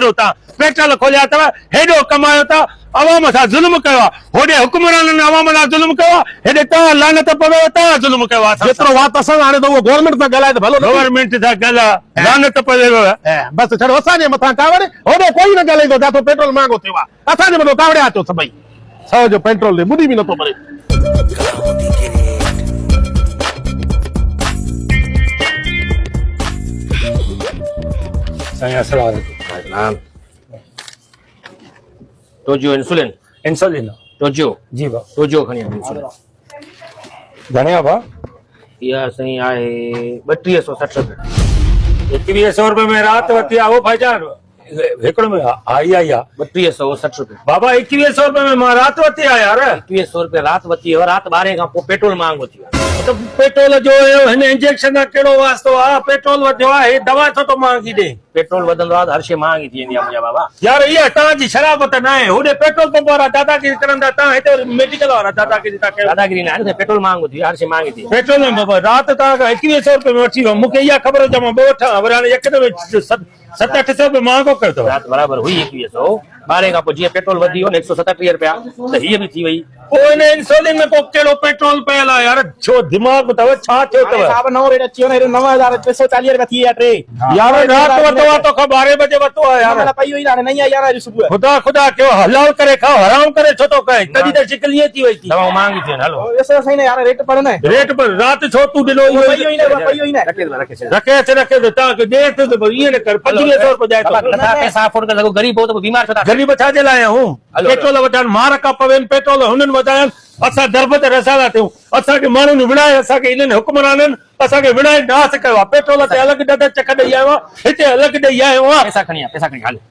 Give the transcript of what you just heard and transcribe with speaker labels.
Speaker 1: करो ता पेट्रोल खोलिया तव हेडो कमायो ता अवाम सा जुल्म कयो होडे हुक्मरानन अवाम सा जुल्म कयो हेडे ता लानत पवे ता जुल्म कयो
Speaker 2: जेतिरो वात असां हाणे त उहो गवर्नमेंट सां ॻाल्हाए त भलो
Speaker 1: गवर्नमेंट सा गला लानत पवे
Speaker 2: बस छड़ो असांजे मथां कावड़े होॾे कोई न ॻाल्हाईंदो जातो पेट्रोल महांगो थियो आहे असांजे मथां कावड़िया अचो सभई सौ जो पेट्रोल ते ॿुधी बि नथो परे
Speaker 1: साईं अस्सलाम वालेकुम
Speaker 3: टोजियो इंसुलिन
Speaker 1: इंसुलिन
Speaker 3: टोजियो
Speaker 1: जी बा
Speaker 3: टोजियो खणी इंसुलिन
Speaker 1: घणे बा
Speaker 3: इहा साईं आहे 3260 रुपए
Speaker 1: 2100 रुपए में रात वती आ वो भाईजान हेकड़ो में आई आई आ
Speaker 3: 3260 रुपए
Speaker 1: बाबा 2100 रुपए में मां रात वती आ यार
Speaker 3: 2100 रुपए रात वती हो रात 12 खां पोइ पेट्रोल महांगो थी वियो
Speaker 1: तो पेट्रोल जो हिन इंजेक्शन का केड़ो वास्तो आ पेट्रोल वधियो आ हे दवा छो तो महांगी दे
Speaker 3: पेट्रोल वधंदो आहे त हर शइ महांगी थी वेंदी आहे मुंहिंजा बाबा
Speaker 1: यार ये तव्हां जी शराबत न आहे होॾे पेट्रोल पंप वारा दादागिरी करंदा तव्हां हिते मेडिकल वारा दादागिरी था कयो
Speaker 3: दादागिरी न आहे न पेट्रोल महांगो थी वियो हर शइ महांगी थी
Speaker 1: पेट्रोल में बाबा रात तव्हां खां 2100 रुपए में वठी वियो मूंखे इहा ख़बर हुजे मां ॿ वरी हाणे यकदमि 700-800 रुपए महांगो कर अथव
Speaker 3: रात बराबर हुई 2100 12 खां पोइ जीअं पेट्रोल वधी वियो 137 रुपया त हीअ बि थी वई
Speaker 1: पोइ हिन इंसुलिन में को कहिड़ो पेट्रोल पियल आहे यार छो दिमाग़ अथव छा थियो अथव
Speaker 4: साहब नओं रेट अची वियो न 9640 रुपया थी विया टे
Speaker 1: यार रात वतो आहे तोखां 12 बजे वतो आहे यार
Speaker 4: यार पई हुई ना नहीं आई यार सुबह
Speaker 1: खुदा खुदा कयो हलाल करे खाओ हराम करे छो तो कहीं तॾहिं त शिकल ईअं थी वई थी
Speaker 3: दवाऊं महांगी थी आहिनि हलो
Speaker 4: ऐसा सही ना यार रेट पर ना
Speaker 1: रेट पर रात छो तूं ॾिनो
Speaker 4: पई हुई ना
Speaker 1: रखे रखे तव्हांखे ॾे त ईअं न कर 2500 रुपए जाए
Speaker 3: नथा पैसा अफोर्ड करे सघो गरीब हो त बीमार छो था
Speaker 1: गरीब छाजे लाइ आहियूं पेट्रोल वधाइनि मार का पवनि पेट्रोल हुननि वधाइनि असां दरब ते रसाला थियूं असांखे माण्हुनि विणाए असांखे इन्हनि हुक्मराननि असांखे विणाए नास कयो आहे पेट्रोल ते अलॻि ॾाढा चक ॾेई आयो आहे हिते अलॻि ॾेई आयो आहे
Speaker 3: पैसा खणी हल